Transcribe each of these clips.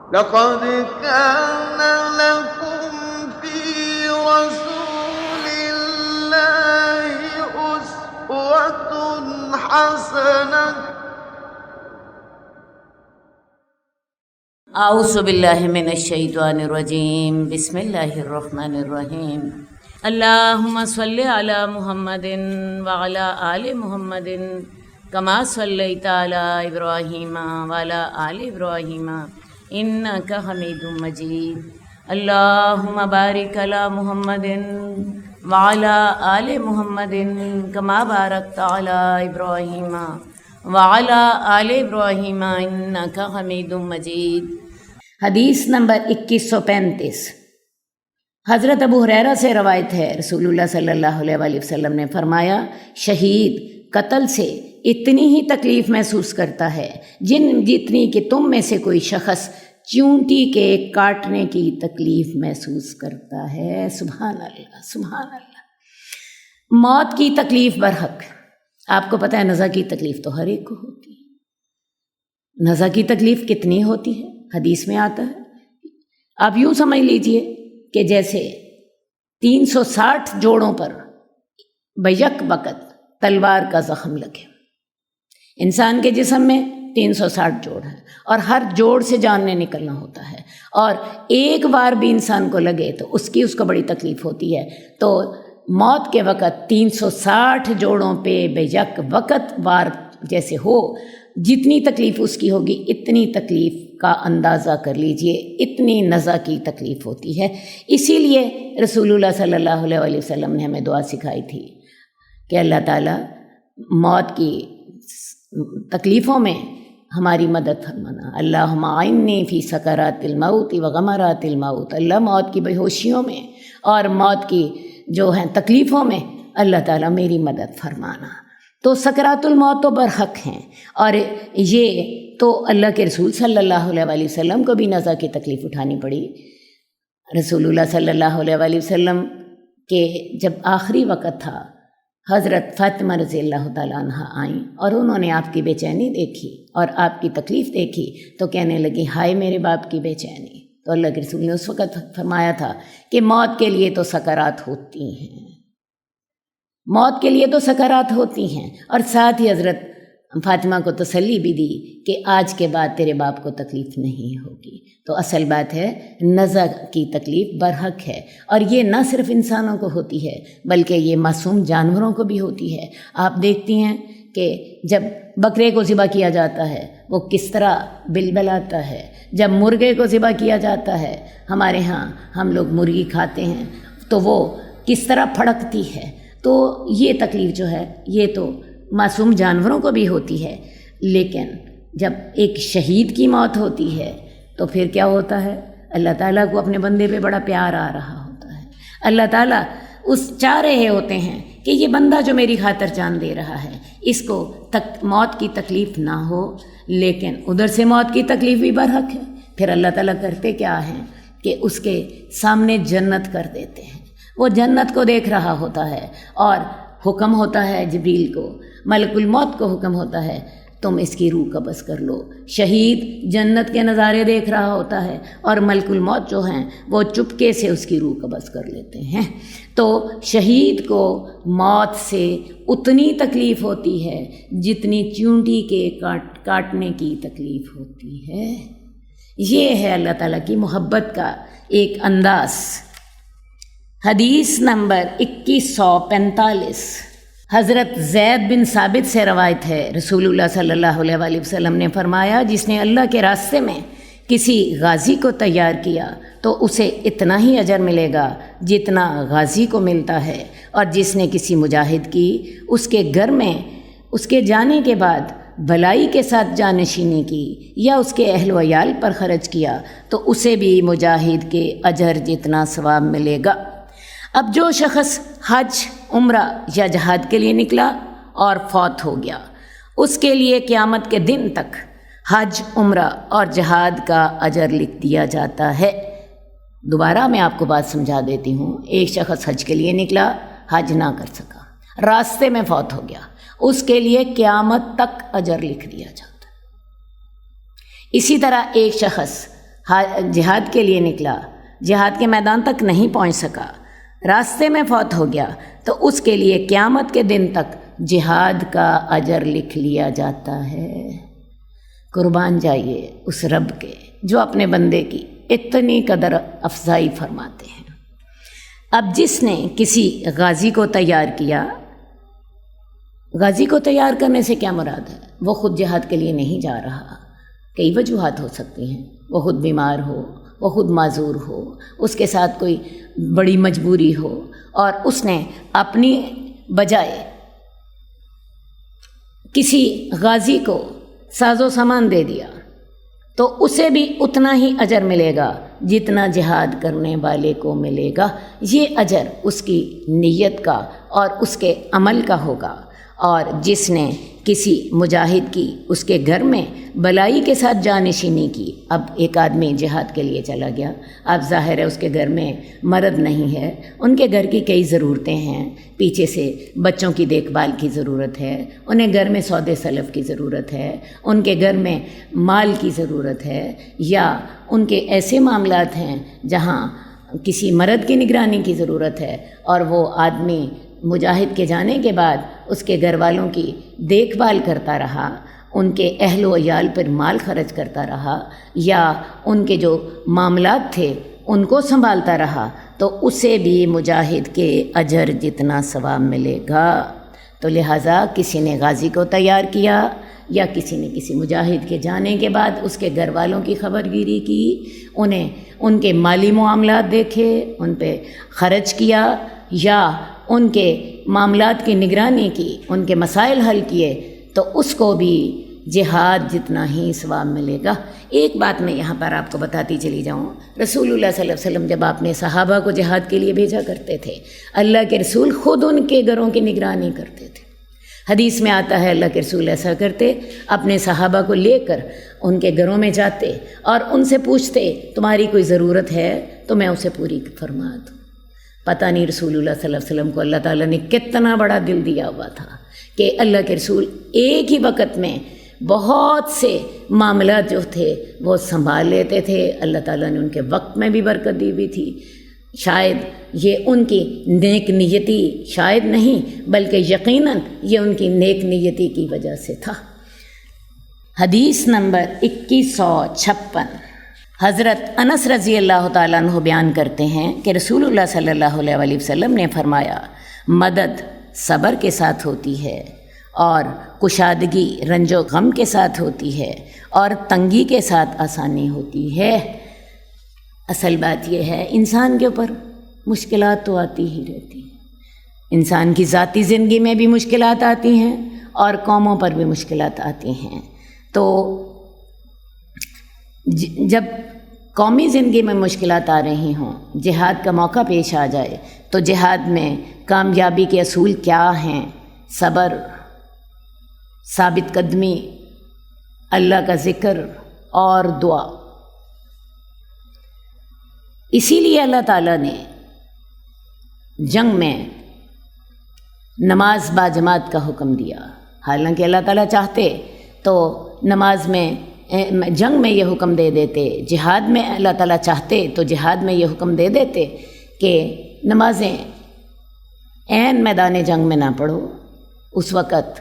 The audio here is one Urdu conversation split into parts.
لقد كان لكم في رسول الله أسوة حسنة اعوذ باللہ من الشیطان الرجیم بسم اللہ الرحمن الرحیم اللہم صلی علی محمد وعلی آل محمد کما صلیت علی ابراہیم وعلی آل ابراہیم انک حمید مجید اللہم بارک علی محمد وعلی آل محمد کما بارکت علی ابراہیم وعلی آل ابراہیم انک حمید مجید۔ حدیث نمبر 2135 حضرت ابو ہریرہ سے روایت ہے، رسول اللہ صلی اللہ علیہ وآلہ وسلم نے فرمایا، شہید قتل سے اتنی ہی تکلیف محسوس کرتا ہے جتنی کہ تم میں سے کوئی شخص چونٹی کے کاٹنے کی تکلیف محسوس کرتا ہے۔ سبحان اللہ، سبحان اللہ۔ موت کی تکلیف برحق، آپ کو پتہ ہے نزع کی تکلیف تو ہر ایک کو ہوتی ہے۔ نزع کی تکلیف کتنی ہوتی ہے؟ حدیث میں آتا ہے، آپ یوں سمجھ لیجئے کہ جیسے 360 جوڑوں پر بیک وقت تلوار کا زخم لگے۔ انسان کے جسم میں 360 جوڑ ہیں اور ہر جوڑ سے جان نے نکلنا ہوتا ہے، اور ایک بار بھی انسان کو لگے تو اس کو بڑی تکلیف ہوتی ہے۔ تو موت کے وقت 360 جوڑوں پہ بیک وقت وار جیسے ہو، جتنی تکلیف اس کی ہوگی اتنی تکلیف کا اندازہ کر لیجئے، اتنی نزع کی تکلیف ہوتی ہے۔ اسی لیے رسول اللہ صلی اللہ علیہ وآلہ وسلم نے ہمیں دعا سکھائی تھی کہ اللہ تعالیٰ موت کی تکلیفوں میں ہماری مدد فرمانا، اللہم اعنی فی سکرات الموت و غمرات الموت، اللہ موت کی بے ہوشیوں میں اور موت کی جو ہیں تکلیفوں میں اللہ تعالیٰ میری مدد فرمانا۔ تو سکرات الموت تو برحق ہیں، اور یہ تو اللہ کے رسول صلی اللہ علیہ وآلہ وسلم کو بھی نزع کی تکلیف اٹھانی پڑی۔ رسول اللہ صلی اللہ علیہ وآلہ وسلم کے جب آخری وقت تھا، حضرت فاطمہ رضی اللہ تعالیٰ عنہ آئیں اور انہوں نے آپ کی بے چینی دیکھی اور آپ کی تکلیف دیکھی تو کہنے لگی، ہائے میرے باپ کی بے چینی۔ تو اللہ کے رسول نے اس وقت فرمایا تھا کہ موت کے لیے تو سکرات ہوتی ہیں، موت کے لیے تو سکرات ہوتی ہیں، اور ساتھ ہی حضرت فاطمہ کو تسلی بھی دی کہ آج کے بعد تیرے باپ کو تکلیف نہیں ہوگی۔ تو اصل بات ہے نزع کی تکلیف برحق ہے، اور یہ نہ صرف انسانوں کو ہوتی ہے بلکہ یہ معصوم جانوروں کو بھی ہوتی ہے۔ آپ دیکھتی ہیں کہ جب بکرے کو ذبح کیا جاتا ہے وہ کس طرح بلبلاتا ہے، جب مرغے کو ذبح کیا جاتا ہے، ہمارے ہاں ہم لوگ مرغی کھاتے ہیں تو وہ کس طرح پھڑکتی ہے۔ تو یہ تکلیف جو ہے یہ تو معصوم جانوروں کو بھی ہوتی ہے، لیکن جب ایک شہید کی موت ہوتی ہے تو پھر کیا ہوتا ہے؟ اللہ تعالیٰ کو اپنے بندے پہ بڑا پیار آ رہا ہوتا ہے۔ اللہ تعالیٰ چاہ رہے ہوتے ہیں کہ یہ بندہ جو میری خاطر جان دے رہا ہے اس کو موت کی تکلیف نہ ہو، لیکن ادھر سے موت کی تکلیف بھی برحق ہے۔ پھر اللہ تعالیٰ کرتے کیا ہیں کہ اس کے سامنے جنت کر دیتے ہیں، وہ جنت کو دیکھ رہا ہوتا ہے اور حکم ہوتا ہے جبریل کو، ملک الموت کو حکم ہوتا ہے تم اس کی روح قبض کر لو۔ شہید جنت کے نظارے دیکھ رہا ہوتا ہے اور ملک الموت جو ہیں وہ چپکے سے اس کی روح قبض کر لیتے ہیں۔ تو شہید کو موت سے اتنی تکلیف ہوتی ہے جتنی چونٹی کے کاٹنے کی تکلیف ہوتی ہے۔ یہ ہے اللہ تعالیٰ کی محبت کا ایک انداز۔ حدیث نمبر 2145 حضرت زید بن ثابت سے روایت ہے، رسول اللہ صلی اللہ علیہ وآلہ وسلم نے فرمایا، جس نے اللہ کے راستے میں کسی غازی کو تیار کیا تو اسے اتنا ہی اجر ملے گا جتنا غازی کو ملتا ہے، اور جس نے کسی مجاہد کی اس کے گھر میں اس کے جانے کے بعد بھلائی کے ساتھ جانشینی کی یا اس کے اہل و عیال پر خرچ کیا تو اسے بھی مجاہد کے اجر جتنا ثواب ملے گا۔ اب جو شخص حج، عمرہ یا جہاد کے لیے نکلا اور فوت ہو گیا، اس کے لیے قیامت کے دن تک حج، عمرہ اور جہاد کا اجر لکھ دیا جاتا ہے۔ دوبارہ میں آپ کو بات سمجھا دیتی ہوں۔ ایک شخص حج کے لیے نکلا، حج نہ کر سکا، راستے میں فوت ہو گیا، اس کے لیے قیامت تک اجر لکھ دیا جاتا ہے۔ اسی طرح ایک شخص جہاد کے لیے نکلا، جہاد کے میدان تک نہیں پہنچ سکا، راستے میں فوت ہو گیا، تو اس کے لیے قیامت کے دن تک جہاد کا اجر لکھ لیا جاتا ہے۔ قربان جائیے اس رب کے جو اپنے بندے کی اتنی قدر افزائی فرماتے ہیں۔ اب جس نے کسی غازی کو تیار کیا، غازی کو تیار کرنے سے کیا مراد ہے؟ وہ خود جہاد کے لیے نہیں جا رہا، کئی وجوہات ہو سکتی ہیں، وہ خود بیمار ہو، وہ خود معذور ہو، اس کے ساتھ کوئی بڑی مجبوری ہو، اور اس نے اپنی بجائے کسی غازی کو ساز و سامان دے دیا، تو اسے بھی اتنا ہی اجر ملے گا جتنا جہاد کرنے والے کو ملے گا۔ یہ اجر اس کی نیت کا اور اس کے عمل کا ہوگا۔ اور جس نے کسی مجاہد کی اس کے گھر میں بلائی کے ساتھ جانشینی کی، اب ایک آدمی جہاد کے لیے چلا گیا، اب ظاہر ہے اس کے گھر میں مرد نہیں ہے، ان کے گھر کی کئی ضرورتیں ہیں، پیچھے سے بچوں کی دیکھ بھال کی ضرورت ہے، انہیں گھر میں سودے سلف کی ضرورت ہے، ان کے گھر میں مال کی ضرورت ہے، یا ان کے ایسے معاملات ہیں جہاں کسی مرد کی نگرانی کی ضرورت ہے، اور وہ آدمی مجاہد کے جانے کے بعد اس کے گھر والوں کی دیکھ بھال کرتا رہا، ان کے اہل و عیال پر مال خرچ کرتا رہا، یا ان کے جو معاملات تھے ان کو سنبھالتا رہا، تو اسے بھی مجاہد کے اجر جتنا ثواب ملے گا۔ تو لہٰذا کسی نے غازی کو تیار کیا، یا کسی نے کسی مجاہد کے جانے کے بعد اس کے گھر والوں کی خبر گیری کی، انہیں ان کے مالی معاملات دیکھے، ان پہ خرچ کیا، یا ان کے معاملات کی نگرانی کی، ان کے مسائل حل کیے، تو اس کو بھی جہاد جتنا ہی ثواب ملے گا۔ ایک بات میں یہاں پر آپ کو بتاتی چلی جاؤں، رسول اللہ صلی اللہ علیہ وسلم جب اپنے صحابہ کو جہاد کے لیے بھیجا کرتے تھے، اللہ کے رسول خود ان کے گھروں کی نگرانی کرتے تھے۔ حدیث میں آتا ہے اللہ کے رسول ایسا کرتے، اپنے صحابہ کو لے کر ان کے گھروں میں جاتے اور ان سے پوچھتے تمہاری کوئی ضرورت ہے تو میں اسے پوری فرما دوں۔ پتہ نہیں رسول اللہ صلی اللہ علیہ وسلم کو اللہ تعالیٰ نے کتنا بڑا دل دیا ہوا تھا کہ اللہ کے رسول ایک ہی وقت میں بہت سے معاملات جو تھے وہ سنبھال لیتے تھے۔ اللہ تعالیٰ نے ان کے وقت میں بھی برکت دی ہوئی تھی۔ شاید یہ ان کی نیک نیتی، شاید نہیں بلکہ یقیناً یہ ان کی نیک نیتی کی وجہ سے تھا۔ حدیث نمبر 2156، حضرت انس رضی اللہ تعالیٰ عنہ بیان کرتے ہیں کہ رسول اللہ صلی اللہ علیہ وسلم نے فرمایا، مدد صبر کے ساتھ ہوتی ہے، اور کشادگی رنج و غم کے ساتھ ہوتی ہے، اور تنگی کے ساتھ آسانی ہوتی ہے۔ اصل بات یہ ہے انسان کے اوپر مشکلات تو آتی ہی رہتی ہیں، انسان کی ذاتی زندگی میں بھی مشکلات آتی ہیں اور قوموں پر بھی مشکلات آتی ہیں۔ تو جب قومی زندگی میں مشکلات آ رہی ہوں، جہاد کا موقع پیش آ جائے، تو جہاد میں کامیابی کے اصول کیا ہیں؟ صبر، ثابت قدمی، اللہ کا ذکر اور دعا۔ اسی لیے اللہ تعالیٰ نے جنگ میں نماز باجماعت کا حکم دیا۔ حالانکہ اللہ تعالیٰ چاہتے تو نماز میں جنگ میں یہ حکم دے دیتے، جہاد میں اللہ تعالیٰ چاہتے تو جہاد میں یہ حکم دے دیتے کہ نمازیں عین میدان جنگ میں نہ پڑھو، اس وقت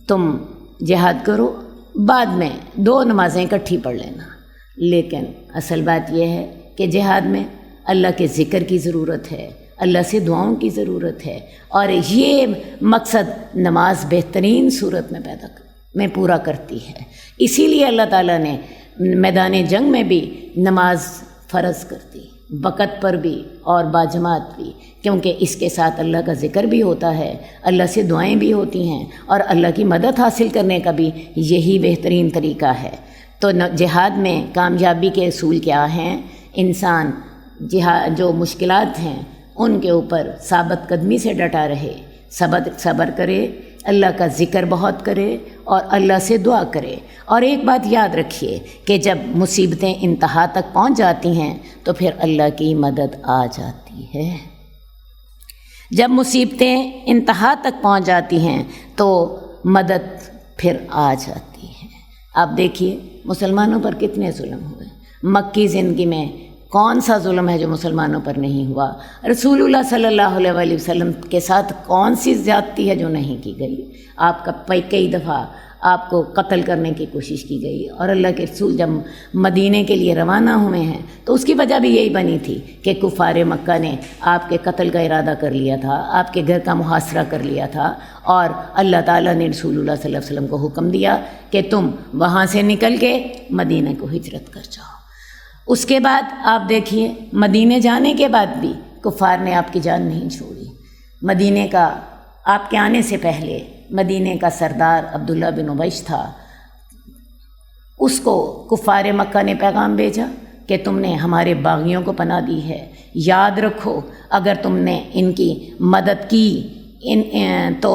تم جہاد کرو، بعد میں 2 نمازیں اکٹھی پڑھ لینا۔ لیکن اصل بات یہ ہے کہ جہاد میں اللہ کے ذکر کی ضرورت ہے، اللہ سے دعاؤں کی ضرورت ہے، اور یہ مقصد نماز بہترین صورت میں پورا کرتی ہے۔ اسی لیے اللہ تعالیٰ نے میدان جنگ میں بھی نماز فرض کر دی، وقت پر بھی اور باجماعت بھی، کیونکہ اس کے ساتھ اللہ کا ذکر بھی ہوتا ہے، اللہ سے دعائیں بھی ہوتی ہیں، اور اللہ کی مدد حاصل کرنے کا بھی یہی بہترین طریقہ ہے۔ تو جہاد میں کامیابی کے اصول کیا ہیں؟ انسان جو مشکلات ہیں ان کے اوپر ثابت قدمی سے ڈٹا رہے، صبر کرے، اللہ کا ذکر بہت کرے اور اللہ سے دعا کرے۔ اور ایک بات یاد رکھیے کہ جب مصیبتیں انتہا تک پہنچ جاتی ہیں تو پھر اللہ کی مدد آ جاتی ہے۔ جب مصیبتیں انتہا تک پہنچ جاتی ہیں تو مدد پھر آ جاتی ہے۔ آپ دیکھیے مسلمانوں پر کتنے ظلم ہوئے، مکی زندگی میں کون سا ظلم ہے جو مسلمانوں پر نہیں ہوا؟ رسول اللہ صلی اللہ علیہ وسلم کے ساتھ کون سی زیادتی ہے جو نہیں کی گئی؟ آپ کا کئی دفعہ آپ کو قتل کرنے کی کوشش کی گئی، اور اللہ کے رسول جب مدینے کے لیے روانہ ہوئے ہیں تو اس کی وجہ بھی یہی بنی تھی کہ کفار مکہ نے آپ کے قتل کا ارادہ کر لیا تھا، آپ کے گھر کا محاصرہ کر لیا تھا، اور اللہ تعالیٰ نے رسول اللہ صلی اللہ علیہ وسلم کو حکم دیا کہ تم وہاں سے نکل کے مدینے کو ہجرت کر جاؤ۔ اس کے بعد آپ دیکھیے مدینے جانے کے بعد بھی کفار نے آپ کی جان نہیں چھوڑی۔ مدینے کا آپ کے آنے سے پہلے مدینے کا سردار عبداللہ بن عبیش تھا، اس کو کفار مکہ نے پیغام بھیجا کہ تم نے ہمارے باغیوں کو پناہ دی ہے، یاد رکھو اگر تم نے ان کی مدد کی تو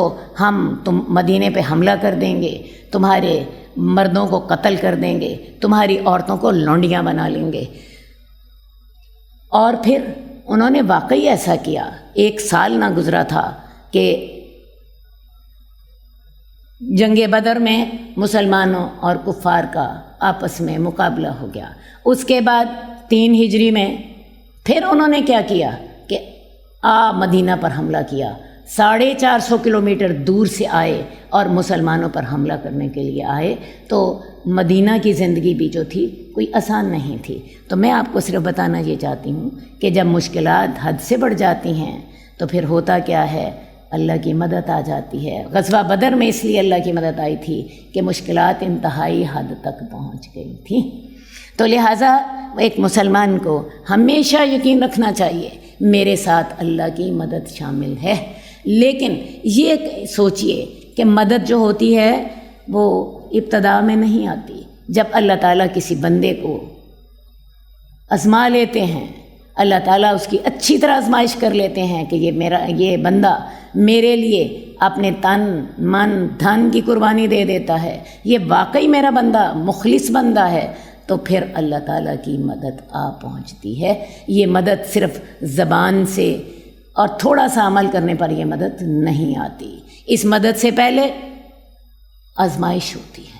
تم مدینے پہ حملہ کر دیں گے، تمہارے مردوں کو قتل کر دیں گے، تمہاری عورتوں کو لونڈیاں بنا لیں گے۔ اور پھر انہوں نے واقعی ایسا کیا۔ 1 سال نہ گزرا تھا کہ جنگ بدر میں مسلمانوں اور کفار کا آپس میں مقابلہ ہو گیا۔ اس کے بعد 3 ہجری میں پھر انہوں نے کیا کیا کہ مدینہ پر حملہ کیا، 450 کلومیٹر دور سے آئے اور مسلمانوں پر حملہ کرنے کے لیے آئے۔ تو مدینہ کی زندگی بھی جو تھی کوئی آسان نہیں تھی۔ تو میں آپ کو صرف بتانا یہ چاہتی ہوں کہ جب مشکلات حد سے بڑھ جاتی ہیں تو پھر ہوتا کیا ہے، اللہ کی مدد آ جاتی ہے۔ غزوہ بدر میں اس لیے اللہ کی مدد آئی تھی کہ مشکلات انتہائی حد تک پہنچ گئی تھیں۔ تو لہٰذا ایک مسلمان کو ہمیشہ یقین رکھنا چاہیے میرے ساتھ اللہ کی مدد شامل ہے۔ لیکن یہ سوچئے کہ مدد جو ہوتی ہے وہ ابتدا میں نہیں آتی۔ جب اللہ تعالیٰ کسی بندے کو آزما لیتے ہیں، اللہ تعالیٰ اس کی اچھی طرح آزمائش کر لیتے ہیں کہ یہ بندہ میرے لیے اپنے تن من دھن کی قربانی دے دیتا ہے، یہ واقعی میرا بندہ مخلص بندہ ہے، تو پھر اللہ تعالیٰ کی مدد پہنچتی ہے۔ یہ مدد صرف زبان سے اور تھوڑا سا عمل کرنے پر یہ مدد نہیں آتی۔ اس مدد سے پہلے آزمائش ہوتی ہے،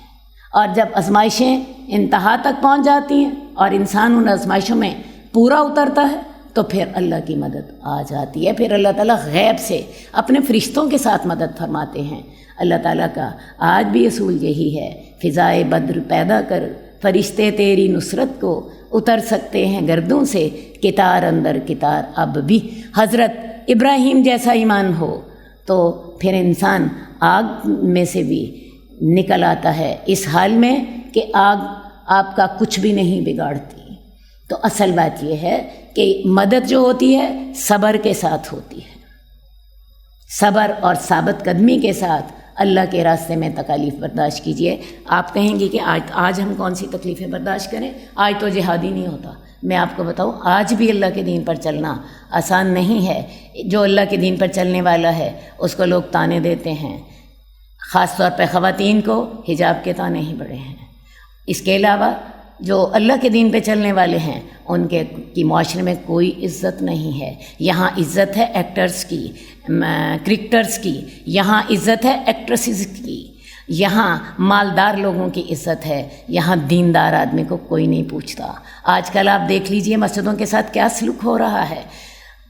اور جب آزمائشیں انتہا تک پہنچ جاتی ہیں اور انسان ان آزمائشوں میں پورا اترتا ہے تو پھر اللہ کی مدد آ جاتی ہے۔ پھر اللہ تعالیٰ غیب سے اپنے فرشتوں کے ساتھ مدد فرماتے ہیں۔ اللہ تعالیٰ کا آج بھی اصول یہی ہے، فضائے بدر پیدا کر فرشتے تیری نصرت کو اتر سکتے ہیں گردوں سے، کتار اندر کتار اب بھی۔ حضرت ابراہیم جیسا ایمان ہو تو پھر انسان آگ میں سے بھی نکل آتا ہے، اس حال میں کہ آگ آپ کا کچھ بھی نہیں بگاڑتی۔ تو اصل بات یہ ہے کہ مدد جو ہوتی ہے صبر کے ساتھ ہوتی ہے، صبر اور ثابت قدمی کے ساتھ اللہ کے راستے میں تکالیف برداشت کیجیے۔ آپ کہیں گے کہ آج ہم کون سی تکلیفیں برداشت کریں، آج تو جہاد ہی نہیں ہوتا۔ میں آپ کو بتاؤں آج بھی اللہ کے دین پر چلنا آسان نہیں ہے۔ جو اللہ کے دین پر چلنے والا ہے اس کو لوگ تانے دیتے ہیں، خاص طور پہ خواتین کو حجاب کے تانے ہی بڑے ہیں۔ اس کے علاوہ جو اللہ کے دین پہ چلنے والے ہیں ان کی معاشرے میں کوئی عزت نہیں ہے۔ یہاں عزت ہے ایکٹرز کی، کرکٹرز کی، یہاں عزت ہے ایکٹریسز کی، یہاں مالدار لوگوں کی عزت ہے، یہاں دیندار آدمی کو کوئی نہیں پوچھتا۔ آج کل آپ دیکھ لیجئے مسجدوں کے ساتھ کیا سلوک ہو رہا ہے۔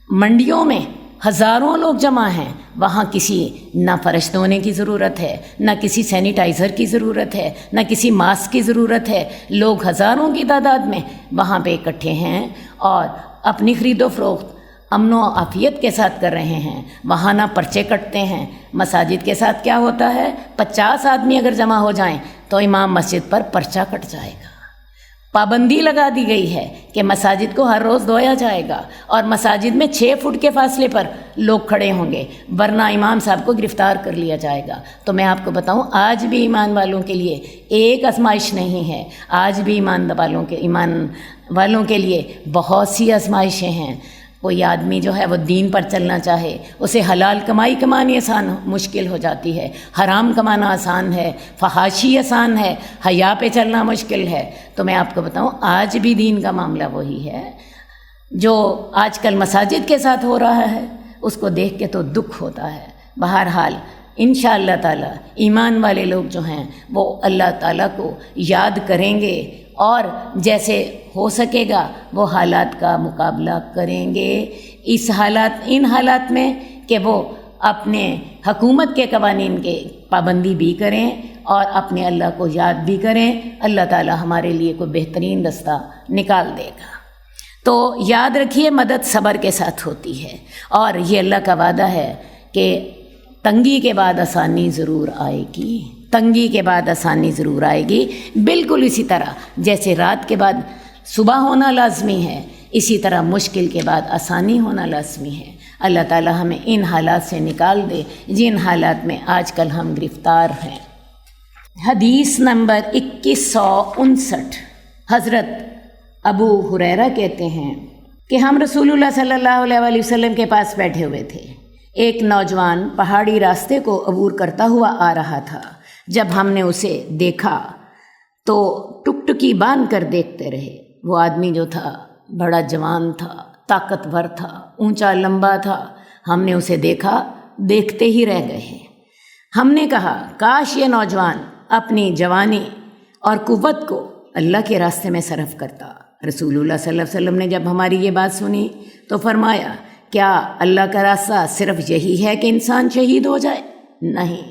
منڈیوں میں ہزاروں لوگ جمع ہیں، وہاں کسی نہ فرش دھونے کی ضرورت ہے، نہ کسی سینیٹائزر کی ضرورت ہے، نہ کسی ماسک کی ضرورت ہے۔ لوگ ہزاروں کی تعداد میں وہاں پہ اکٹھے ہیں اور اپنی خرید و فروخت امن و عافیت کے ساتھ کر رہے ہیں۔ وہاں نہ پرچے کٹتے ہیں۔ مساجد کے ساتھ کیا ہوتا ہے، 50 آدمی اگر جمع ہو جائیں تو امام مسجد پر پرچہ کٹ جائے گا۔ پابندی لگا دی گئی ہے کہ مساجد کو ہر روز دھویا جائے گا اور مساجد میں 6 فٹ کے فاصلے پر لوگ کھڑے ہوں گے، ورنہ امام صاحب کو گرفتار کر لیا جائے گا۔ تو میں آپ کو بتاؤں آج بھی ایمان والوں کے لیے ایک آزمائش نہیں ہے، آج بھی ایمان والوں کے لیے بہت سی آزمائشیں ہیں۔ کوئی آدمی جو ہے وہ دین پر چلنا چاہے، اسے حلال کمائی کمانی مشکل ہو جاتی ہے، حرام کمانا آسان ہے، فحاشی آسان ہے، حیا پہ چلنا مشکل ہے۔ تو میں آپ کو بتاؤں آج بھی دین کا معاملہ وہی ہے۔ جو آج کل مساجد کے ساتھ ہو رہا ہے اس کو دیکھ کے تو دکھ ہوتا ہے۔ بہرحال انشاءاللہ تعالی ایمان والے لوگ جو ہیں وہ اللہ تعالیٰ کو یاد کریں گے اور جیسے ہو سکے گا وہ حالات کا مقابلہ کریں گے، ان حالات میں کہ وہ اپنے حکومت کے قوانین کے پابندی بھی کریں اور اپنے اللہ کو یاد بھی کریں۔ اللہ تعالی ہمارے لیے کوئی بہترین رستہ نکال دے گا۔ تو یاد رکھیے مدد صبر کے ساتھ ہوتی ہے، اور یہ اللہ کا وعدہ ہے کہ تنگی کے بعد آسانی ضرور آئے گی، تنگی کے بعد آسانی ضرور آئے گی۔ بالکل اسی طرح جیسے رات کے بعد صبح ہونا لازمی ہے، اسی طرح مشکل کے بعد آسانی ہونا لازمی ہے۔ اللہ تعالی ہمیں ان حالات سے نکال دے جن حالات میں آج کل ہم گرفتار ہیں۔ حدیث نمبر 2159، حضرت ابو ہریرہ کہتے ہیں کہ ہم رسول اللہ صلی اللہ علیہ وآلہ وسلم کے پاس بیٹھے ہوئے تھے۔ ایک نوجوان پہاڑی راستے کو عبور کرتا ہوا آ رہا تھا۔ جب ہم نے اسے دیکھا تو ٹکٹکی باندھ کر دیکھتے رہے۔ وہ آدمی جو تھا بڑا جوان تھا، طاقتور تھا، اونچا لمبا تھا۔ ہم نے اسے دیکھا، دیکھتے ہی رہ گئے۔ ہم نے کہا کاش یہ نوجوان اپنی جوانی اور قوت کو اللہ کے راستے میں صرف کرتا۔ رسول اللہ صلی اللہ علیہ وسلم نے جب ہماری یہ بات سنی تو فرمایا، کیا اللہ کا راستہ صرف یہی ہے کہ انسان شہید ہو جائے؟ نہیں،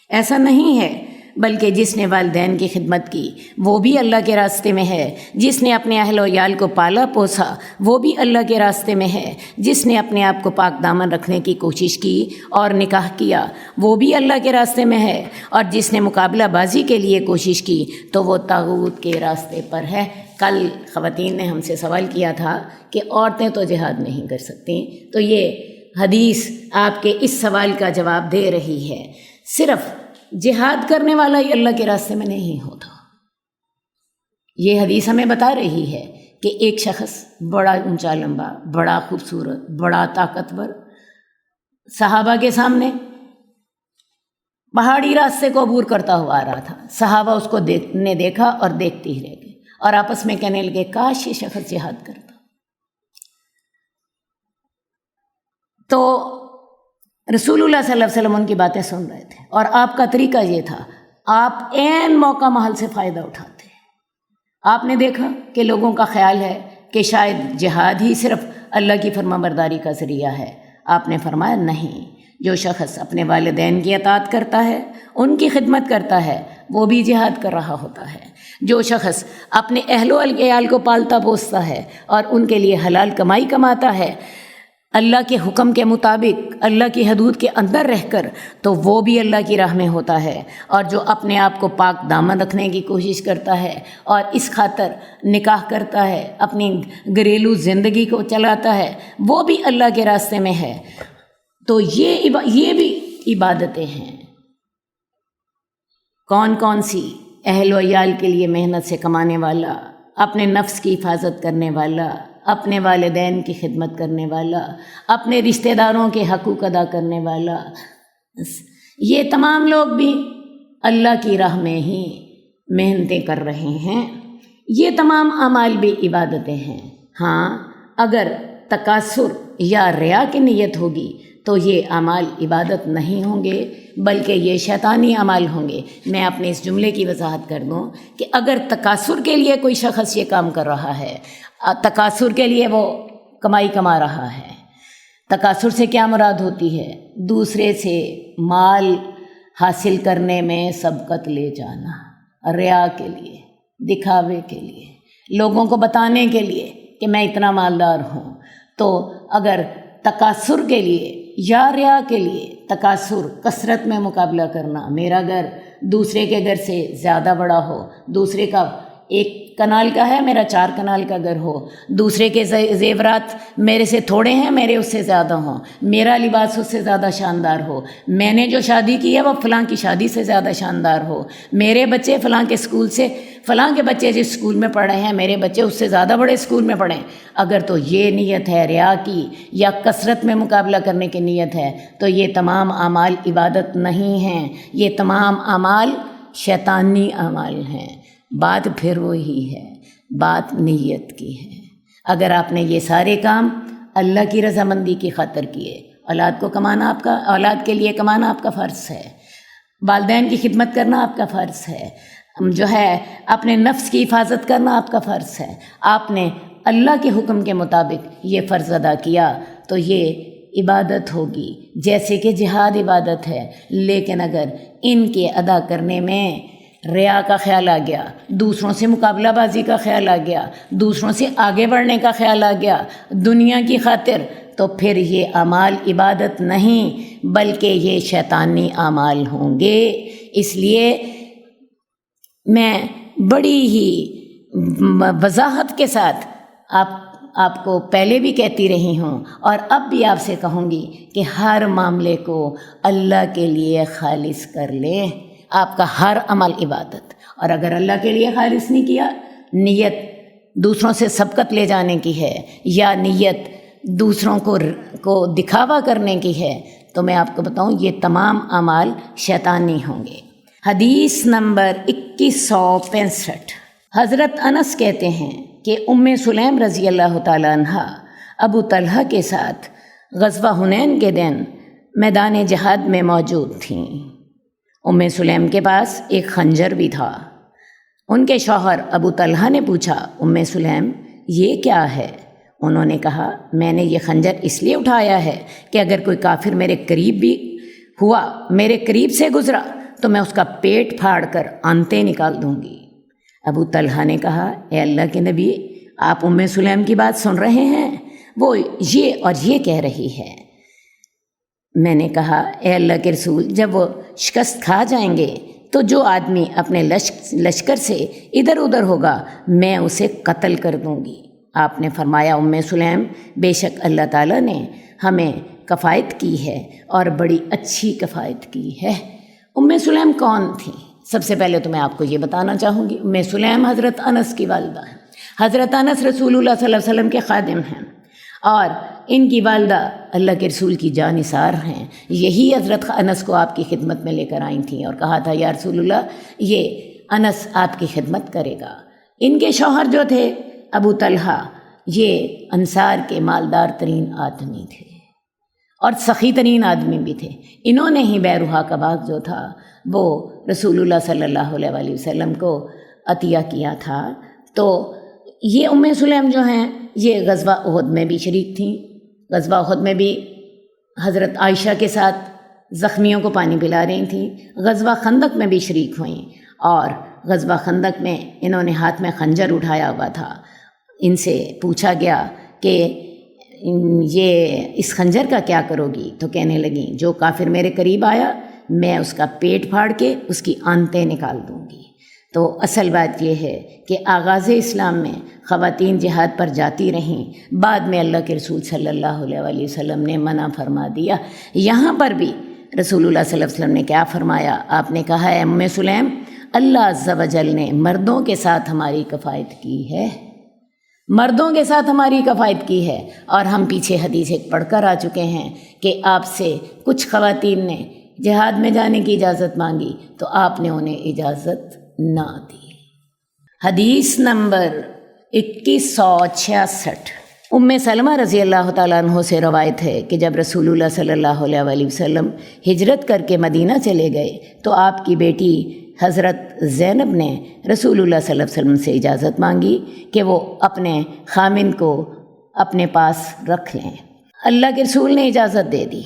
ایسا نہیں ہے، بلکہ جس نے والدین کی خدمت کی وہ بھی اللہ کے راستے میں ہے، جس نے اپنے اہل و عیال کو پالا پوسا وہ بھی اللہ کے راستے میں ہے، جس نے اپنے آپ کو پاک دامن رکھنے کی کوشش کی اور نکاح کیا وہ بھی اللہ کے راستے میں ہے، اور جس نے مقابلہ بازی کے لیے کوشش کی تو وہ طاغوت کے راستے پر ہے۔ کل خواتین نے ہم سے سوال کیا تھا کہ عورتیں تو جہاد نہیں کر سکتی، تو یہ حدیث آپ کے اس سوال کا جواب دے رہی ہے۔ صرف جہاد کرنے والا ہی اللہ کے راستے میں نہیں ہوتا۔ یہ حدیث ہمیں بتا رہی ہے کہ ایک شخص بڑا اونچا لمبا، بڑا خوبصورت، بڑا طاقتور صحابہ کے سامنے پہاڑی راستے کو عبور کرتا ہوا آ رہا تھا۔ صحابہ اس کو نے دیکھا اور دیکھتے ہی رہ گئے اور آپس میں کہنے لگے کاش یہ شخص جہاد کرتا۔ تو رسول اللہ صلی اللہ علیہ وسلم ان کی باتیں سن رہے تھے، اور آپ کا طریقہ یہ تھا، آپ عین موقع محل سے فائدہ اٹھاتے۔ آپ نے دیکھا کہ لوگوں کا خیال ہے کہ شاید جہاد ہی صرف اللہ کی فرما برداری کا ذریعہ ہے۔ آپ نے فرمایا نہیں، جو شخص اپنے والدین کی اطاعت کرتا ہے، ان کی خدمت کرتا ہے، وہ بھی جہاد کر رہا ہوتا ہے۔ جو شخص اپنے اہل و عیال کو پالتا پوستا ہے اور ان کے لیے حلال کمائی کماتا ہے اللہ کے حکم کے مطابق، اللہ کی حدود کے اندر رہ کر، تو وہ بھی اللہ کی راہ میں ہوتا ہے۔ اور جو اپنے آپ کو پاک دامن رکھنے کی کوشش کرتا ہے اور اس خاطر نکاح کرتا ہے، اپنی گھریلو زندگی کو چلاتا ہے، وہ بھی اللہ کے راستے میں ہے۔ تو یہ بھی عبادتیں ہیں۔ کون کون سی؟ اہل و عیال کے لیے محنت سے کمانے والا، اپنے نفس کی حفاظت کرنے والا، اپنے والدین کی خدمت کرنے والا، اپنے رشتہ داروں کے حقوق ادا کرنے والا، یہ تمام لوگ بھی اللہ کی راہ میں ہی محنتیں کر رہے ہیں۔ یہ تمام اعمال بھی عبادتیں ہیں۔ ہاں، اگر تکاثر یا ریا کی نیت ہوگی تو یہ اعمال عبادت نہیں ہوں گے، بلکہ یہ شیطانی اعمال ہوں گے۔ میں اپنے اس جملے کی وضاحت کر دوں کہ اگر تکاثر کے لیے کوئی شخص یہ کام کر رہا ہے، تکاثر کے لیے وہ کمائی کما رہا ہے، تکاثر سے کیا مراد ہوتی ہے؟ دوسرے سے مال حاصل کرنے میں سبقت لے جانا، ریا کے لیے، دکھاوے کے لیے، لوگوں کو بتانے کے لیے کہ میں اتنا مالدار ہوں۔ تو اگر تکاثر کے لیے یا ریا کے لیے، تکاثر کثرت میں مقابلہ کرنا، میرا گھر دوسرے کے گھر سے زیادہ بڑا ہو، دوسرے کا 1 کنال کا ہے، میرا 4 کنال کا گھر ہو، دوسرے کے زیورات میرے سے تھوڑے ہیں، میرے اس سے زیادہ ہوں، میرا لباس اس سے زیادہ شاندار ہو، میں نے جو شادی کی ہے وہ فلاں کی شادی سے زیادہ شاندار ہو، میرے بچے فلاں کے اسکول سے، فلاں کے بچے جس اسکول میں پڑھے ہیں میرے بچے اس سے زیادہ بڑے اسکول میں پڑھیں، اگر تو یہ نیت ہے ریا کی یا کثرت میں مقابلہ کرنے کی نیت ہے، تو یہ تمام اعمال عبادت نہیں ہیں، یہ تمام اعمال شیطانی اعمال ہیں۔ بات پھر وہی ہے، بات نیت کی ہے۔ اگر آپ نے یہ سارے کام اللہ کی رضامندی کی خاطر کیے، اولاد کو کمانا آپ کا، اولاد کے لیے کمانا آپ کا فرض ہے، والدین کی خدمت کرنا آپ کا فرض ہے، جو ہے اپنے نفس کی حفاظت کرنا آپ کا فرض ہے، آپ نے اللہ کے حکم کے مطابق یہ فرض ادا کیا تو یہ عبادت ہوگی، جیسے کہ جہاد عبادت ہے۔ لیکن اگر ان کے ادا کرنے میں ریا کا خیال آ گیا، دوسروں سے مقابلہ بازی کا خیال آ گیا، دوسروں سے آگے بڑھنے کا خیال آ گیا دنیا کی خاطر، تو پھر یہ اعمال عبادت نہیں بلکہ یہ شیطانی اعمال ہوں گے۔ اس لیے میں بڑی ہی وضاحت کے ساتھ آپ کو پہلے بھی کہتی رہی ہوں اور اب بھی آپ سے کہوں گی کہ ہر معاملے کو اللہ کے لیے خالص کر لیں، آپ کا ہر عمل عبادت۔ اور اگر اللہ کے لیے خالص نہیں کیا، نیت دوسروں سے سبقت لے جانے کی ہے یا نیت دوسروں کو دکھاوا کرنے کی ہے، تو میں آپ کو بتاؤں یہ تمام اعمال شیطانی ہوں گے۔ حدیث نمبر 2165، حضرت انس کہتے ہیں کہ سلیم رضی اللہ تعالیٰ عنہ ابو طلحہ کے ساتھ غزوہ حنین کے دن میدان جہاد میں موجود تھیں۔ سلیم کے پاس ایک خنجر بھی تھا۔ ان کے شوہر ابو طلحہ نے پوچھا، سلیم یہ کیا ہے؟ انہوں نے کہا، میں نے یہ خنجر اس لیے اٹھایا ہے کہ اگر کوئی کافر میرے قریب بھی ہوا، میرے قریب سے گزرا، تو میں اس کا پیٹ پھاڑ کر آنتیں نکال دوں گی۔ ابو طلحہ نے کہا، اے اللہ کے نبی، آپ سلیم کی بات سن رہے ہیں؟ وہ یہ اور یہ کہہ رہی ہے۔ میں نے کہا، اے اللہ کے رسول، جب وہ شکست کھا جائیں گے تو جو آدمی اپنے لشکر سے ادھر ادھر ہوگا میں اسے قتل کر دوں گی۔ آپ نے فرمایا، سلیم، بے شک اللہ تعالیٰ نے ہمیں کفایت کی ہے اور بڑی اچھی کفایت کی ہے۔ سلیم کون تھی؟ سب سے پہلے تو میں آپ کو یہ بتانا چاہوں گی، سلیم حضرت انس کی والدہ ہیں۔ حضرت انس رسول اللہ صلی اللہ علیہ وسلم کے خادم ہیں اور ان کی والدہ اللہ کے رسول کی جانثار ہیں۔ یہی حضرت انس کو آپ کی خدمت میں لے کر آئی تھیں اور کہا تھا، یا رسول اللہ، یہ انس آپ کی خدمت کرے گا۔ ان کے شوہر جو تھے ابو طلحہ، یہ انصار کے مالدار ترین آدمی تھے اور سخی ترین آدمی بھی تھے۔ انہوں نے ہی بیروہا کا باغ جو تھا وہ رسول اللہ صلی اللہ علیہ وسلم کو عطیہ کیا تھا۔ تو یہ سلیم جو ہیں یہ غزوہ احد میں بھی شریک تھیں۔ غزوہ احد میں بھی حضرت عائشہ کے ساتھ زخمیوں کو پانی پلا رہی تھیں۔ غزوہ خندق میں بھی شریک ہوئیں اور غزوہ خندق میں انہوں نے ہاتھ میں خنجر اٹھایا ہوا تھا۔ ان سے پوچھا گیا کہ یہ اس خنجر کا کیا کرو گی؟ تو کہنے لگیں، جو کافر میرے قریب آیا میں اس کا پیٹ پھاڑ کے اس کی آنتیں نکال دوں گی۔ تو اصل بات یہ ہے کہ آغاز اسلام میں خواتین جہاد پر جاتی رہیں، بعد میں اللہ کے رسول صلی اللہ علیہ وسلم نے منع فرما دیا۔ یہاں پر بھی رسول اللہ صلی اللہ علیہ وسلم نے کیا فرمایا؟ آپ نے کہا ہے، سلیم، اللہ عز و جل نے مردوں کے ساتھ ہماری کفایت کی ہے، مردوں کے ساتھ ہماری کفایت کی ہے۔ اور ہم پیچھے حدیث ایک پڑھ کر آ چکے ہیں کہ آپ سے کچھ خواتین نے جہاد میں جانے کی اجازت مانگی تو آپ نے انہیں اجازت نہ دی۔ حدیث نمبر 2166، سلمہ رضی اللہ تعالیٰ عنہ سے روایت ہے کہ جب رسول اللہ صلی اللہ علیہ وسلم ہجرت کر کے مدینہ چلے گئے تو آپ کی بیٹی حضرت زینب نے رسول اللہ صلی اللہ علیہ وسلم سے اجازت مانگی کہ وہ اپنے خامن کو اپنے پاس رکھ لیں۔ اللہ کے رسول نے اجازت دے دی،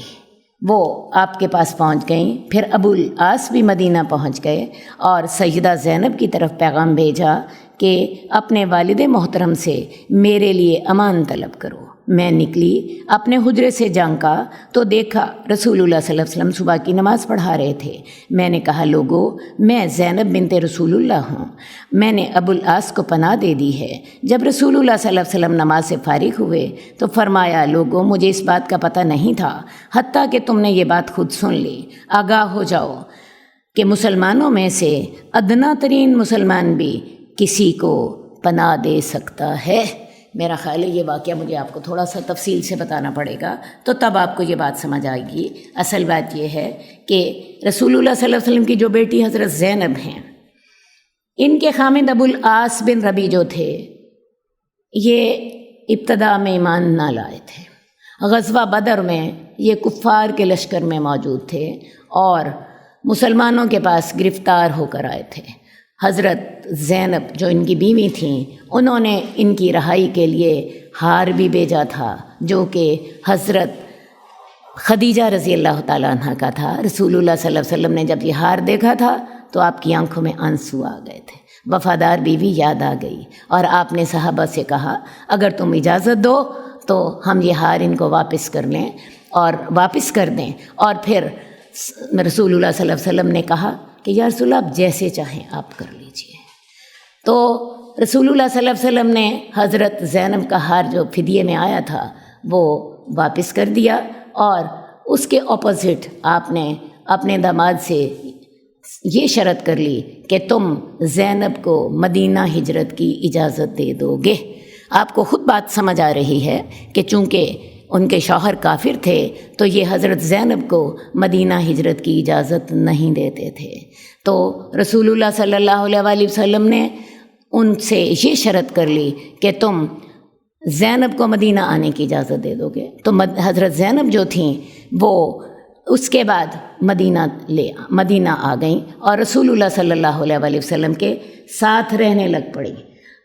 وہ آپ کے پاس پہنچ گئیں۔ پھر ابو العاص بھی مدینہ پہنچ گئے اور سیدہ زینب کی طرف پیغام بھیجا کہ اپنے والد محترم سے میرے لیے امان طلب کرو۔ میں نکلی، اپنے حجرے سے جھانکا تو دیکھا رسول اللہ صلی اللہ علیہ وسلم صبح کی نماز پڑھا رہے تھے۔ میں نے کہا، لوگو، میں زینب بنت رسول اللہ ہوں، میں نے ابو العاص کو پناہ دے دی ہے۔ جب رسول اللہ صلی اللہ علیہ وسلم نماز سے فارغ ہوئے تو فرمایا، لوگو، مجھے اس بات کا پتہ نہیں تھا حتیٰ کہ تم نے یہ بات خود سن لی۔ آگاہ ہو جاؤ کہ مسلمانوں میں سے ادنا ترین مسلمان بھی کسی کو پناہ دے سکتا ہے۔ میرا خیال ہے یہ واقعہ مجھے آپ کو تھوڑا سا تفصیل سے بتانا پڑے گا تو تب آپ کو یہ بات سمجھ آئے گی۔ اصل بات یہ ہے کہ رسول اللہ صلی اللہ علیہ وسلم کی جو بیٹی حضرت زینب ہیں، ان کے خامد ابو العاص بن ربیع جو تھے، یہ ابتدا میں ایمان نہ لائے تھے۔ غزوہ بدر میں یہ کفار کے لشکر میں موجود تھے اور مسلمانوں کے پاس گرفتار ہو کر آئے تھے۔ حضرت زینب جو ان کی بیوی تھیں، انہوں نے ان کی رہائی کے لیے ہار بھی بھیجا تھا جو کہ حضرت خدیجہ رضی اللہ تعالیٰ عنہ کا تھا۔ رسول اللہ صلی اللہ علیہ وسلم نے جب یہ ہار دیکھا تھا تو آپ کی آنکھوں میں آنسو آ گئے تھے، وفادار بیوی یاد آ گئی، اور آپ نے صحابہ سے کہا اگر تم اجازت دو تو ہم یہ ہار ان کو واپس کر لیں اور واپس کر دیں۔ اور پھر رسول اللہ صلی اللہ علیہ وسلم نے کہا کہ یا رسول اللہ آپ جیسے چاہیں آپ کر لیجئے۔ تو رسول اللہ صلی اللہ علیہ وسلم نے حضرت زینب کا ہار جو فدیے میں آیا تھا وہ واپس کر دیا، اور اس کے اپوزٹ آپ نے اپنے داماد سے یہ شرط کر لی کہ تم زینب کو مدینہ ہجرت کی اجازت دے دو گے۔ آپ کو خود بات سمجھ آ رہی ہے کہ چونکہ ان کے شوہر کافر تھے تو یہ حضرت زینب کو مدینہ ہجرت کی اجازت نہیں دیتے تھے۔ تو رسول اللہ صلی اللہ علیہ وسلم نے ان سے یہ شرط کر لی کہ تم زینب کو مدینہ آنے کی اجازت دے دو گے۔ تو حضرت زینب جو تھیں وہ اس کے بعد مدینہ آ گئیں اور رسول اللہ صلی اللہ علیہ وسلم کے ساتھ رہنے لگ پڑی۔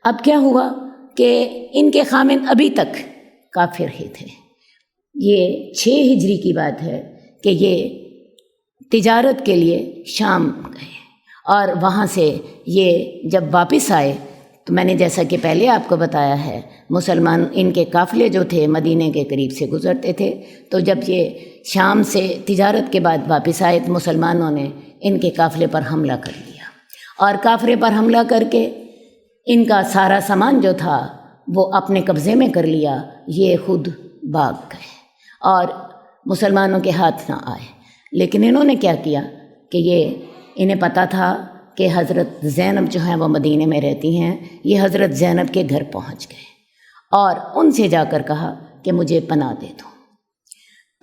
اب کیا ہوا کہ ان کے خامند ابھی تک کافر ہی تھے۔ یہ 6 ہجری کی بات ہے کہ یہ تجارت کے لیے شام گئے، اور وہاں سے یہ جب واپس آئے تو میں نے جیسا کہ پہلے آپ کو بتایا ہے مسلمان ان کے قافلے جو تھے مدینے کے قریب سے گزرتے تھے، تو جب یہ شام سے تجارت کے بعد واپس آئے تو مسلمانوں نے ان کے قافلے پر حملہ کر لیا، اور قافلے پر حملہ کر کے ان کا سارا سامان جو تھا وہ اپنے قبضے میں کر لیا۔ یہ خود بھاگ گئے اور مسلمانوں کے ہاتھ نہ آئے، لیکن انہوں نے کیا کیا کہ انہیں پتہ تھا کہ حضرت زینب جو ہیں وہ مدینے میں رہتی ہیں، یہ حضرت زینب کے گھر پہنچ گئے اور ان سے جا کر کہا کہ مجھے پناہ دے دو۔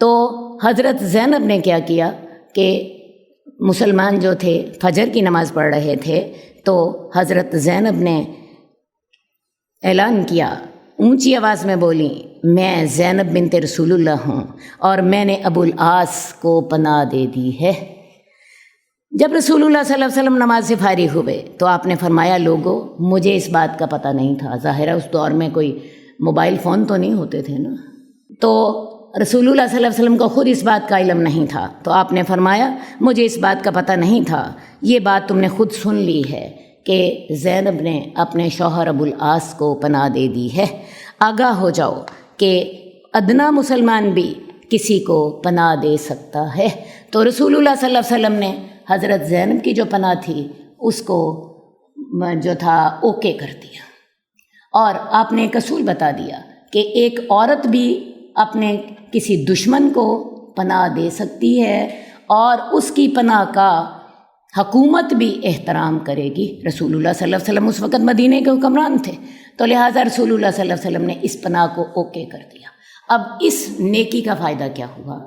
تو حضرت زینب نے کیا کیا کہ مسلمان جو تھے فجر کی نماز پڑھ رہے تھے، تو حضرت زینب نے اعلان کیا، اونچی آواز میں بولی، میں زینب بنت رسول اللہ ہوں اور میں نے ابو العاص کو پناہ دے دی ہے۔ جب رسول اللہ صلی اللہ علیہ وسلم نماز سے فارغ ہوئے تو آپ نے فرمایا، لوگو مجھے اس بات کا پتہ نہیں تھا، ظاہر ہے اس دور میں کوئی موبائل فون تو نہیں ہوتے تھے نا، تو رسول اللہ صلی اللہ علیہ وسلم کو خود اس بات کا علم نہیں تھا، تو آپ نے فرمایا مجھے اس بات کا پتہ نہیں تھا، یہ بات تم نے خود سن لی ہے کہ زینب نے اپنے شوہر ابو العاص کو پناہ دے دی ہے، آگاہ ہو جاؤ کہ ادنا مسلمان بھی کسی کو پناہ دے سکتا ہے۔ تو رسول اللہ صلی اللہ علیہ وسلم نے حضرت زینب کی جو پناہ تھی اس کو جو تھا اوکے کر دیا، اور آپ نے ایک اصول بتا دیا کہ ایک عورت بھی اپنے کسی دشمن کو پناہ دے سکتی ہے اور اس کی پناہ کا حکومت بھی احترام کرے گی۔ رسول اللہ صلی اللہ علیہ وسلم اس وقت مدینے کے حکمران تھے، تو لہٰذا رسول اللہ صلی اللہ علیہ وسلم نے اس پناہ کو اوکے کر دیا۔ اب اس نیکی کا فائدہ کیا ہوا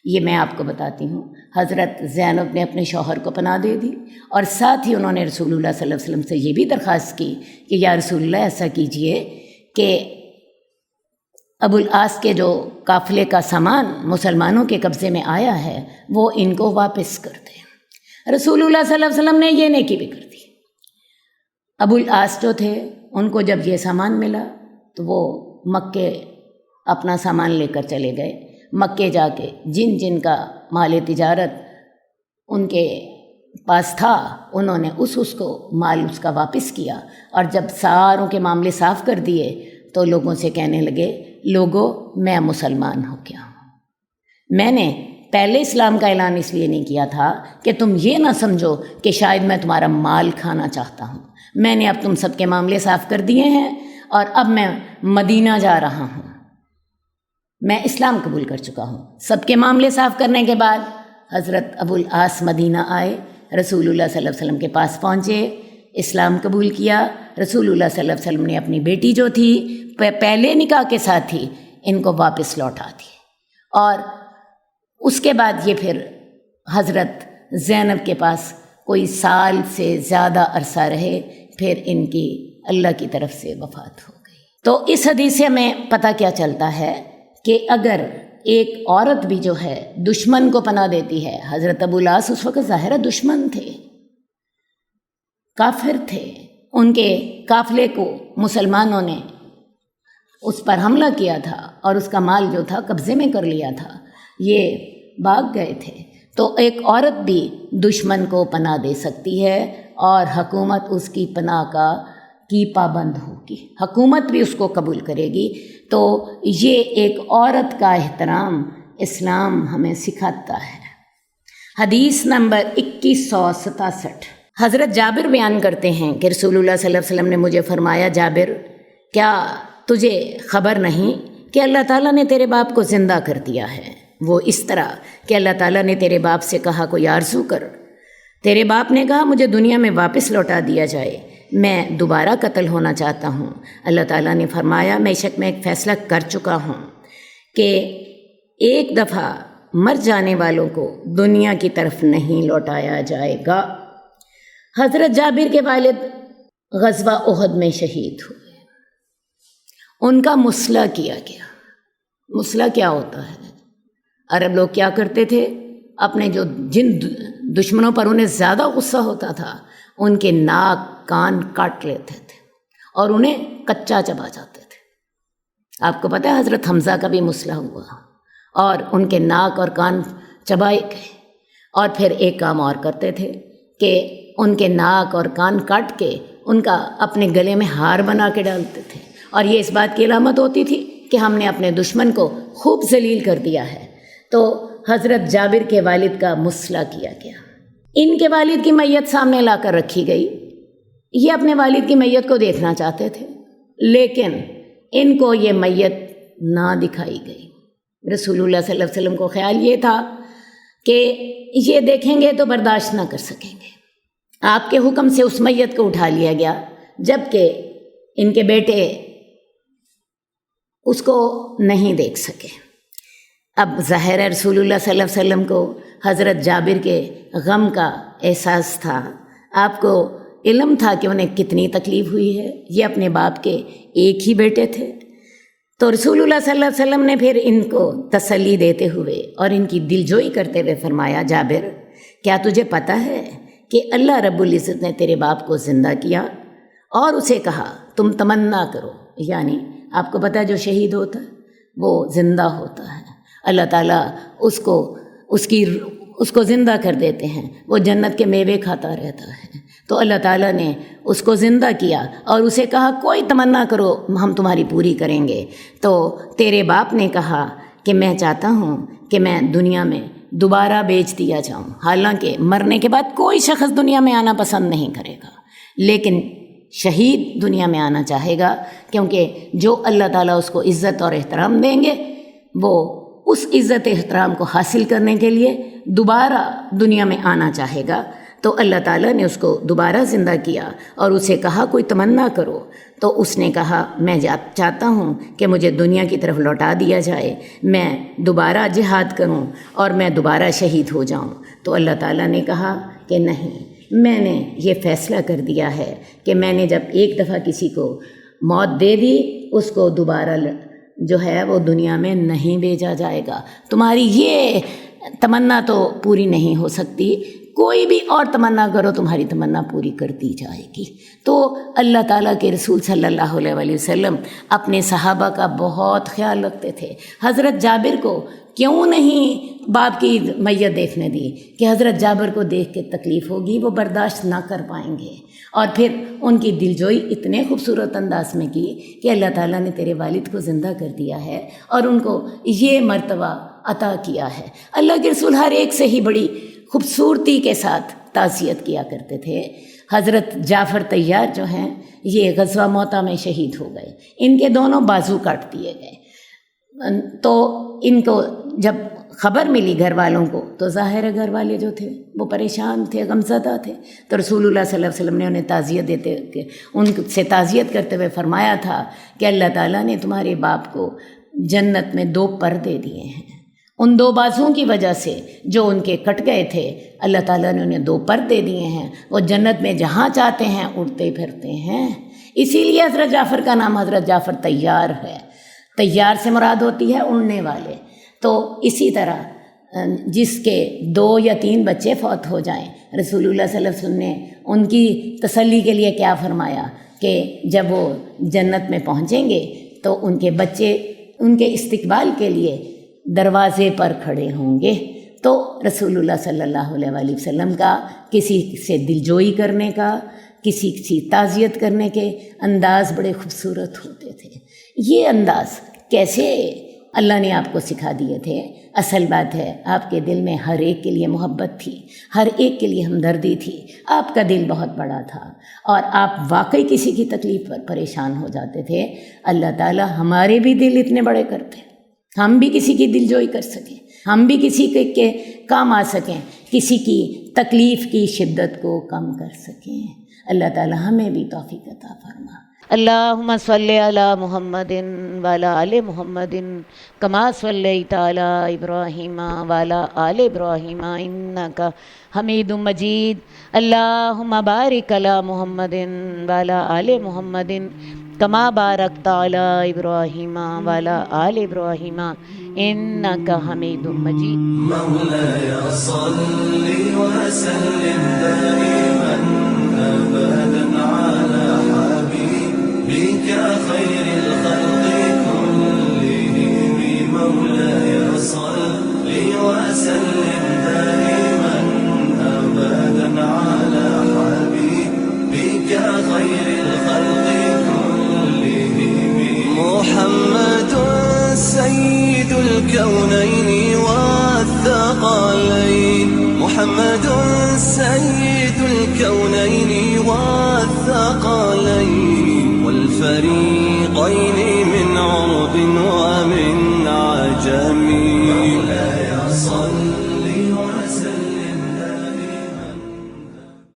یہ میں آپ کو بتاتی ہوں۔ حضرت زینب نے اپنے شوہر کو پناہ دے دی، اور ساتھ ہی انہوں نے رسول اللہ صلی اللہ علیہ وسلم سے یہ بھی درخواست کی کہ یا رسول اللہ ایسا کیجئے کہ ابو العاص کے جو قافلے کا سامان مسلمانوں کے قبضے میں آیا ہے وہ ان کو واپس کر دیں۔ رسول اللہ صلی اللہ علیہ وسلم نے یہ نیکی بھی کر دی۔ ابو العاص جو تھے ان کو جب یہ سامان ملا تو وہ مکے اپنا سامان لے کر چلے گئے۔ مکے جا کے جن جن کا مال تجارت ان کے پاس تھا انہوں نے اس کو مال اس کا واپس کیا، اور جب ساروں کے معاملے صاف کر دیے تو لوگوں سے کہنے لگے، لوگو میں مسلمان ہو گیا ہوں۔ میں نے پہلے اسلام کا اعلان اس لیے نہیں کیا تھا کہ تم یہ نہ سمجھو کہ شاید میں تمہارا مال کھانا چاہتا ہوں، میں نے اب تم سب کے معاملے صاف کر دیے ہیں اور اب میں مدینہ جا رہا ہوں، میں اسلام قبول کر چکا ہوں۔ سب کے معاملے صاف کرنے کے بعد حضرت ابو العاص مدینہ آئے، رسول اللہ صلی اللہ علیہ وسلم کے پاس پہنچے، اسلام قبول کیا۔ رسول اللہ صلی اللہ علیہ وسلم نے اپنی بیٹی جو تھی پہلے نکاح کے ساتھ ہی ان کو واپس لوٹا دی، اور اس کے بعد یہ پھر حضرت زینب کے پاس کوئی سال سے زیادہ عرصہ رہے، پھر ان کی اللہ کی طرف سے وفات ہو گئی۔ تو اس حدیث سے ہمیں پتہ کیا چلتا ہے کہ اگر ایک عورت بھی جو ہے دشمن کو پناہ دیتی ہے، حضرت ابو العاص اس وقت ظاہرہ دشمن تھے، کافر تھے، ان کے قافلے کو مسلمانوں نے اس پر حملہ کیا تھا اور اس کا مال جو تھا قبضے میں کر لیا تھا، یہ بھاگ گئے تھے، تو ایک عورت بھی دشمن کو پناہ دے سکتی ہے اور حکومت اس کی پناہ کی پابند ہوگی، حکومت بھی اس کو قبول کرے گی۔ تو یہ ایک عورت کا احترام اسلام ہمیں سکھاتا ہے۔ حدیث نمبر 2167، حضرت جابر بیان کرتے ہیں کہ رسول اللہ صلی اللہ علیہ وسلم نے مجھے فرمایا، جابر کیا تجھے خبر نہیں کہ اللہ تعالیٰ نے تیرے باپ کو زندہ کر دیا ہے؟ وہ اس طرح کہ اللہ تعالیٰ نے تیرے باپ سے کہا کوئی آرزو کر، تیرے باپ نے کہا مجھے دنیا میں واپس لوٹا دیا جائے، میں دوبارہ قتل ہونا چاہتا ہوں۔ اللہ تعالیٰ نے فرمایا بے شک میں ایک فیصلہ کر چکا ہوں کہ ایک دفعہ مر جانے والوں کو دنیا کی طرف نہیں لوٹایا جائے گا۔ حضرت جابر کے والد غزوہ احد میں شہید ہوئے، ان کا مسئلہ کیا گیا۔ مسئلہ کیا ہوتا ہے؟ عرب لوگ کیا کرتے تھے؟ اپنے جن دشمنوں پر انہیں زیادہ غصہ ہوتا تھا ان کے ناک کان کاٹ لیتے تھے اور انہیں کچا چبا جاتے تھے۔ آپ کو پتہ ہے حضرت حمزہ کا بھی مسئلہ ہوا اور ان کے ناک اور کان چبائے گئے، اور پھر ایک کام اور کرتے تھے کہ ان کے ناک اور کان کاٹ کے ان کا اپنے گلے میں ہار بنا کے ڈالتے تھے، اور یہ اس بات کی علامت ہوتی تھی کہ ہم نے اپنے دشمن کو خوب ذلیل کر دیا ہے۔ تو حضرت جابر کے والد کا مسئلہ کیا گیا، ان کے والد کی میت سامنے لا کر رکھی گئی، یہ اپنے والد کی میت کو دیکھنا چاہتے تھے لیکن ان کو یہ میت نہ دکھائی گئی۔ رسول اللہ صلی اللہ علیہ وسلم کو خیال یہ تھا کہ یہ دیکھیں گے تو برداشت نہ کر سکیں گے، آپ کے حکم سے اس میت کو اٹھا لیا گیا، جبکہ ان کے بیٹے اس کو نہیں دیکھ سکے۔ اب ظاہر ہے رسول اللہ صلی اللہ علیہ وسلم کو حضرت جابر کے غم کا احساس تھا، آپ کو علم تھا کہ انہیں کتنی تکلیف ہوئی ہے، یہ اپنے باپ کے ایک ہی بیٹے تھے۔ تو رسول اللہ صلی اللہ علیہ وسلم نے پھر ان کو تسلی دیتے ہوئے اور ان کی دلجوئی کرتے ہوئے فرمایا، جابر کیا تجھے پتہ ہے کہ اللہ رب العزت نے تیرے باپ کو زندہ کیا اور اسے کہا تم تمنا کرو، یعنی آپ کو پتہ ہے جو شہید ہوتا ہے وہ زندہ ہوتا ہے، اللہ تعالیٰ اس کو زندہ کر دیتے ہیں، وہ جنت کے میوے کھاتا رہتا ہے۔ تو اللہ تعالیٰ نے اس کو زندہ کیا اور اسے کہا کوئی تمنا کرو ہم تمہاری پوری کریں گے۔ تو تیرے باپ نے کہا کہ میں چاہتا ہوں کہ میں دنیا میں دوبارہ بیچ دیا جاؤں، حالانکہ مرنے کے بعد کوئی شخص دنیا میں آنا پسند نہیں کرے گا، لیکن شہید دنیا میں آنا چاہے گا، کیونکہ جو اللہ تعالیٰ اس کو عزت اور احترام دیں گے وہ اس عزت احترام کو حاصل کرنے کے لیے دوبارہ دنیا میں آنا چاہے گا۔ تو اللہ تعالیٰ نے اس کو دوبارہ زندہ کیا اور اسے کہا کوئی تمنا کرو، تو اس نے کہا میں چاہتا ہوں کہ مجھے دنیا کی طرف لوٹا دیا جائے، میں دوبارہ جہاد کروں اور میں دوبارہ شہید ہو جاؤں۔ تو اللہ تعالیٰ نے کہا کہ نہیں، میں نے یہ فیصلہ کر دیا ہے کہ میں نے جب ایک دفعہ کسی کو موت دے دی اس کو دوبارہ جو ہے وہ دنیا میں نہیں بھیجا جائے گا، تمہاری یہ تمنا تو پوری نہیں ہو سکتی، کوئی بھی اور تمنا کرو تمہاری تمنا پوری کر دی جائے گی۔ تو اللہ تعالیٰ کے رسول صلی اللہ علیہ وآلہ وسلم اپنے صحابہ کا بہت خیال رکھتے تھے۔ حضرت جابر کو کیوں نہیں باپ کی میت دیکھنے دی کہ حضرت جابر کو دیکھ کے تکلیف ہوگی، وہ برداشت نہ کر پائیں گے، اور پھر ان کی دلجوئی اتنے خوبصورت انداز میں کی کہ اللہ تعالیٰ نے تیرے والد کو زندہ کر دیا ہے اور ان کو یہ مرتبہ عطا کیا ہے۔ اللہ کے رسول ہر ایک سے ہی بڑی خوبصورتی کے ساتھ تعزیت کیا کرتے تھے۔ حضرت جعفر طیار جو ہیں یہ غزوہ موتا میں شہید ہو گئے، ان کے دونوں بازو کاٹ دیے گئے۔ تو ان کو جب خبر ملی گھر والوں کو تو ظاہر ہے گھر والے جو تھے وہ پریشان تھے، غمزدہ تھے۔ تو رسول اللہ صلی اللہ علیہ وسلم نے انہیں تعزیت دیتے ان سے تعزیت کرتے ہوئے فرمایا تھا کہ اللہ تعالیٰ نے تمہارے باپ کو جنت میں 2 پردے دیے ہیں، ان 2 بازوؤں کی وجہ سے جو ان کے کٹ گئے تھے اللہ تعالیٰ نے انہیں 2 پردے دیے ہیں، وہ جنت میں جہاں چاہتے ہیں اڑتے پھرتے ہیں۔ اسی لیے حضرت جعفر کا نام حضرت جعفر طیار ہے، طیار سے مراد ہوتی ہے اڑنے والے۔ تو اسی طرح جس کے 2 یا 3 بچے فوت ہو جائیں، رسول اللہ صلی اللہ علیہ وسلم نے ان کی تسلی کے لیے کیا فرمایا کہ جب وہ جنت میں پہنچیں گے تو ان کے بچے ان کے استقبال کے لیے دروازے پر کھڑے ہوں گے۔ تو رسول اللہ صلی اللہ علیہ وآلہ وسلم کا کسی سے دلجوئی کرنے کا، کسی کی تعزیت کرنے کے انداز بڑے خوبصورت ہوتے تھے۔ یہ انداز کیسے اللہ نے آپ کو سکھا دیے تھے؟ اصل بات ہے آپ کے دل میں ہر ایک کے لیے محبت تھی، ہر ایک کے لیے ہمدردی تھی، آپ کا دل بہت بڑا تھا اور آپ واقعی کسی کی تکلیف پر پریشان ہو جاتے تھے۔ اللہ تعالی ہمارے بھی دل اتنے بڑے کرتے، ہم بھی کسی کی دلجوئی کر سکیں، ہم بھی کسی کے کام آ سکیں، کسی کی تکلیف کی شدت کو کم کر سکیں۔ اللہ تعالی ہمیں بھی توفیق عطا فرما۔ اللہم صلی علی محمد وعلی آل محمد کما صلیت علی ابراہیم وعلی آل ابراہیم انک حمید مجید۔ اللہم بارک علی محمد وعلی آل محمد کما بارکت علی ابراہیم وعلی آل ابراہیم انک حمید مجید۔ مولاي صل وسلم دائما ابدا على حبيبك خير الخلق كلهم مولاي صل وسلم دائما ابدا على حبيبك خير الخلق كلهم محمد سيد الكونين والثقلين محمد سيد الكونين والثقلين